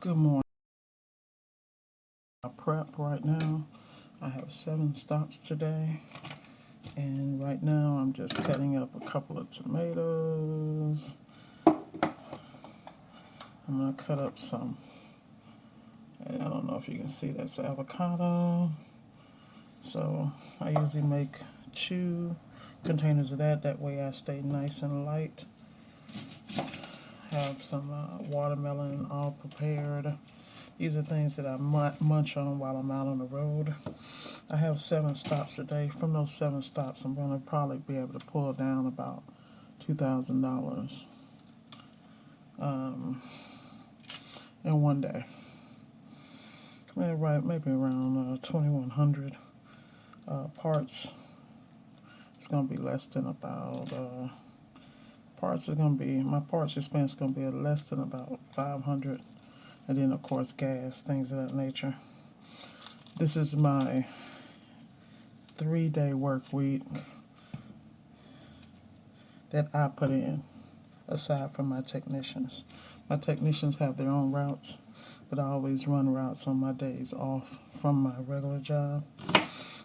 Good morning. I prep right now. I have 7 stops today, and right now I'm just cutting up a couple of tomatoes. I'm gonna cut up some. I don't know if you can see that's avocado. So I usually make 2 containers of that. That way I stay nice and light. Have some watermelon all prepared. These are things that I munch on while I'm out on the road. I have 7 stops a day. From those 7 stops, I'm going to probably be able to pull down about $2,000 in one day. Right, maybe around 2,100 parts. It's going to be less than about my parts expense is going to be less than about 500, and then of course gas, things of that nature. This is my 3-day work week that I put in, aside from my technicians. My technicians have their own routes, but I always run routes on my days off from my regular job.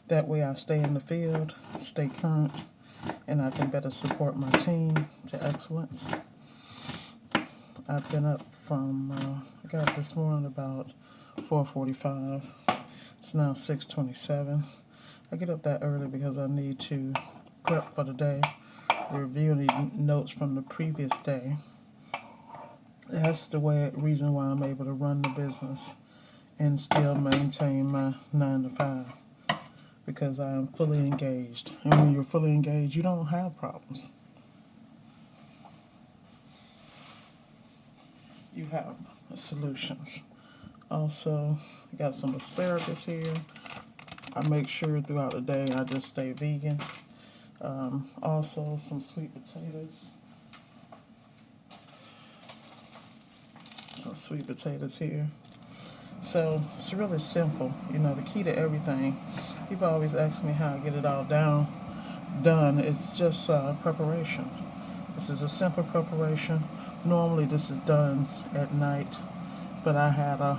That way I stay in the field, stay current, and I can better support my team to excellence. I've been up from, I got up this morning about 4:45. It's now 6:27. I get up that early because I need to prep for the day, review any notes from the previous day. That's the reason why I'm able to run the business and still maintain my 9 to 5, because I am fully engaged. And when you're fully engaged, you don't have problems. You have solutions. Also, I got some asparagus here. I make sure throughout the day I just stay vegan. Also, some sweet potatoes. Some sweet potatoes here. So it's really simple. The key to everything. People always ask me how I get it all done. It's just preparation. This is a simple preparation. Normally this is done at night, but I had a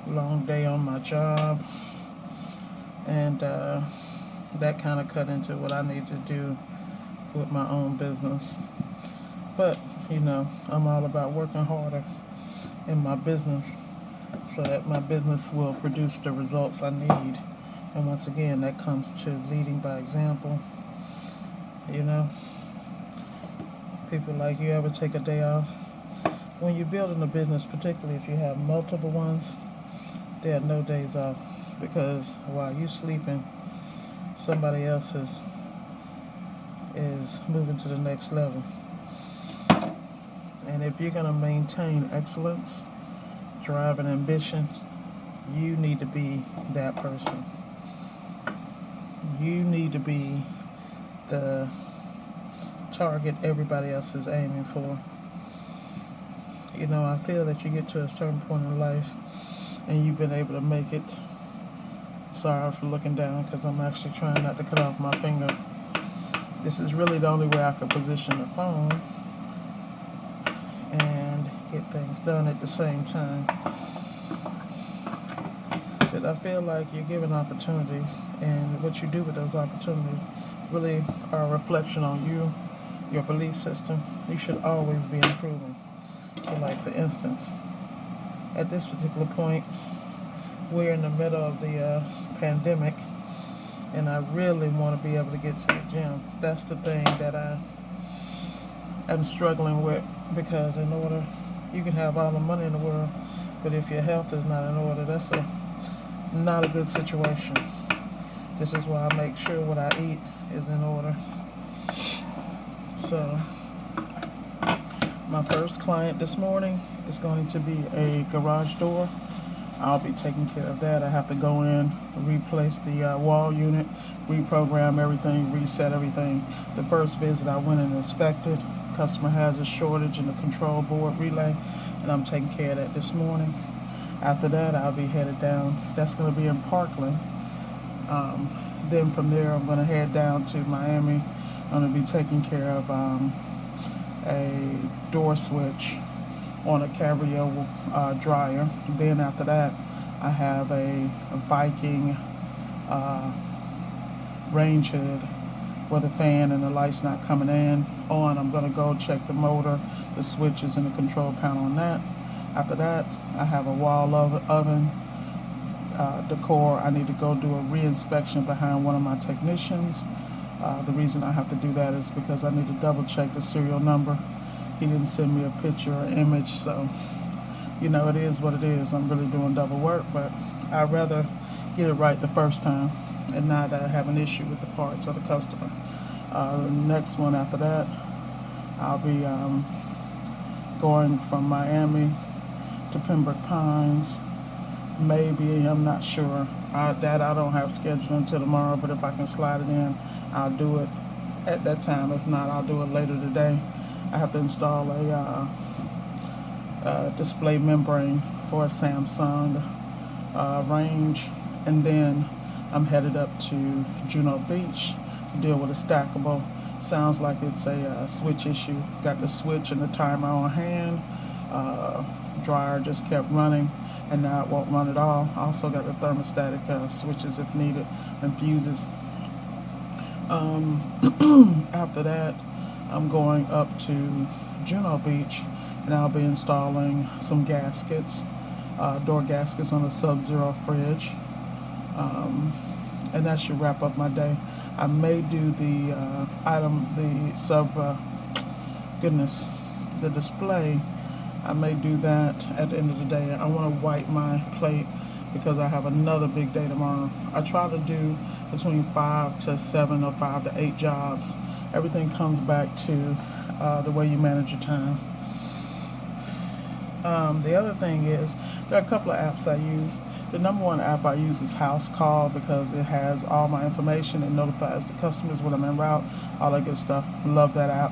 long day on my job, and that kind of cut into what I need to do with my own business. But I'm all about working harder in my business so that my business will produce the results I need. And once again, that comes to leading by example. People like, you ever take a day off? When you're building a business, particularly if you have multiple ones, there are no days off, because while you're sleeping, somebody else is moving to the next level. And if you're going to maintain excellence, drive, and ambition, you need to be that person. You need to be the target everybody else is aiming for. I feel that you get to a certain point in life and you've been able to make it. Sorry for looking down, because I'm actually trying not to cut off my finger. This is really the only way I could position the phone and get things done at the same time. That I feel like you're given opportunities, and what you do with those opportunities really are a reflection on you, your belief system. You should always be improving. So, like, for instance, at this particular point, we're in the middle of the pandemic, and I really want to be able to get to the gym. That's the thing that I am struggling with, because you can have all the money in the world, but if your health is not in order, that's not a good situation. This is why I make sure what I eat is in order. So, my first client this morning is going to be a garage door. I'll be taking care of that. I have to go in, replace the wall unit, reprogram everything, reset everything. The first visit I went and inspected. Customer has a shortage in the control board relay, and I'm taking care of that this morning. After that, I'll be headed down. That's going to be in Parkland. Then from there, I'm going to head down to Miami. I'm going to be taking care of a door switch on a Cabrio dryer. Then after that, I have a Viking range hood where the fan and the light's not coming in on. I'm going to go check the motor, the switches, and the control panel on that. After that, I have a wall oven decor. I need to go do a re-inspection behind one of my technicians. The reason I have to do that is because I need to double check the serial number. He didn't send me a picture or image, so it is what it is. I'm really doing double work, but I'd rather get it right the first time and not have an issue with the parts of the customer. The next one after that, I'll be going from Miami to Pembroke Pines. Maybe, I'm not sure. I don't have scheduled until tomorrow, but if I can slide it in, I'll do it at that time. If not, I'll do it later today. I have to install a display membrane for a Samsung range, and then I'm headed up to Juno Beach to deal with a stackable. Sounds like it's a switch issue. Got the switch and the timer on hand. Dryer just kept running, and now it won't run at all. Also got the thermostatic switches if needed, and fuses. After that, I'm going up to Juno Beach, and I'll be installing some gaskets, door gaskets on a Sub-Zero fridge, and that should wrap up my day. I may do the the display. I may do that at the end of the day. I want to wipe my plate because I have another big day tomorrow. I try to do between 5 to 7 or 5 to 8 jobs. Everything comes back to the way you manage your time. The other thing is, there are a couple of apps I use. The number one app I use is House Call because it has all my information and notifies the customers when I'm en route, all that good stuff. Love that app.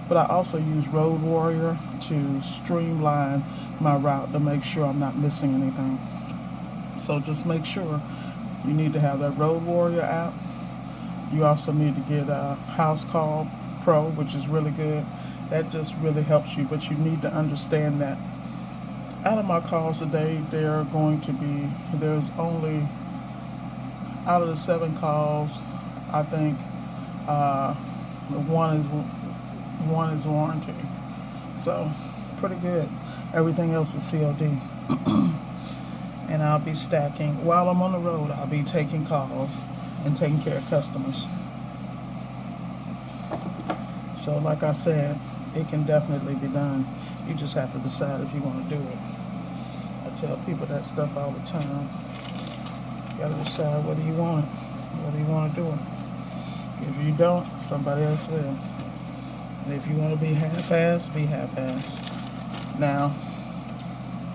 But I also use Road Warrior to streamline my route to make sure I'm not missing anything. So just make sure you need to have that Road Warrior app. You also need to get a House Call Pro, which is really good. That just really helps you, but you need to understand that out of my calls today, there's only, out of the 7 calls, I think one is warranty. So, pretty good. Everything else is COD. And I'll be stacking. While I'm on the road, I'll be taking calls and taking care of customers. So, like I said, it can definitely be done. You just have to decide if you want to do it. I tell people that stuff all the time. You got to decide whether you want it, whether you want to do it. If you don't, somebody else will. And if you want to be half-assed, be half-assed. Now,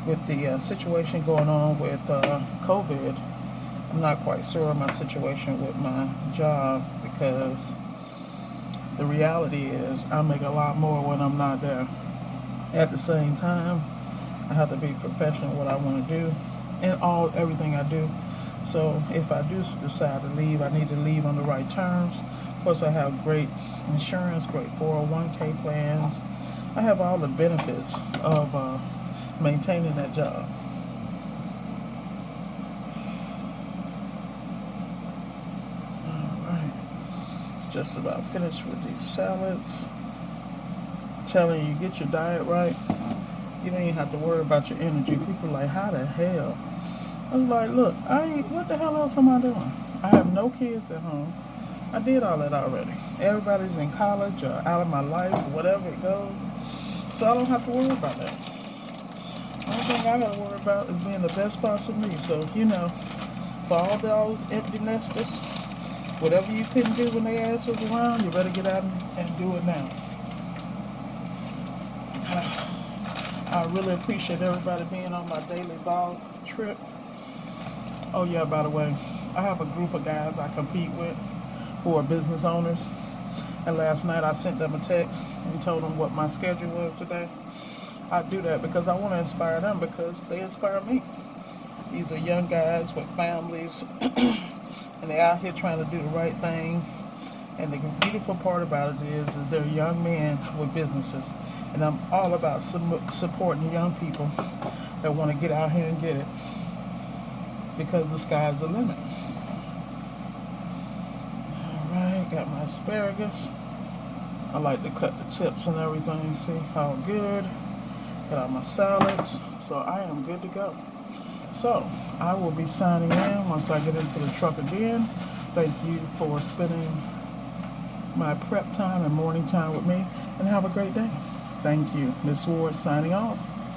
with the situation going on with COVID, I'm not quite sure of my situation with my job because the reality is I make a lot more when I'm not there. At the same time, I have to be professional in what I want to do and everything I do. So if I do decide to leave, I need to leave on the right terms. Of course, I have great insurance, great 401k plans. I have all the benefits of maintaining that job. Alright, just about finished with these salads. Telling you, get your diet right. You don't even have to worry about your energy. People are like, how the hell? I was like, look, what the hell else am I doing? I have no kids at home. I did all that already. Everybody's in college or out of my life or whatever it goes. So I don't have to worry about that. The only thing I got to worry about is being the best possible me. So, for all those empty nesters, whatever you couldn't do when they ass was around, you better get out and do it now. I really appreciate everybody being on my daily vlog trip. Oh yeah, by the way, I have a group of guys I compete with who are business owners. And last night I sent them a text and told them what my schedule was today. I do that because I want to inspire them because they inspire me. These are young guys with families and they're out here trying to do the right thing. And the beautiful part about it is they're young men with businesses. And I'm all about supporting young people that want to get out here and get it, because the sky's the limit. Alright, got my asparagus. I like to cut the tips and everything. See how good. Got all my salads. So I am good to go. So I will be signing in once I get into the truck again. Thank you for spending my prep time and morning time with me, and have a great day. Thank you. Miss Ward signing off.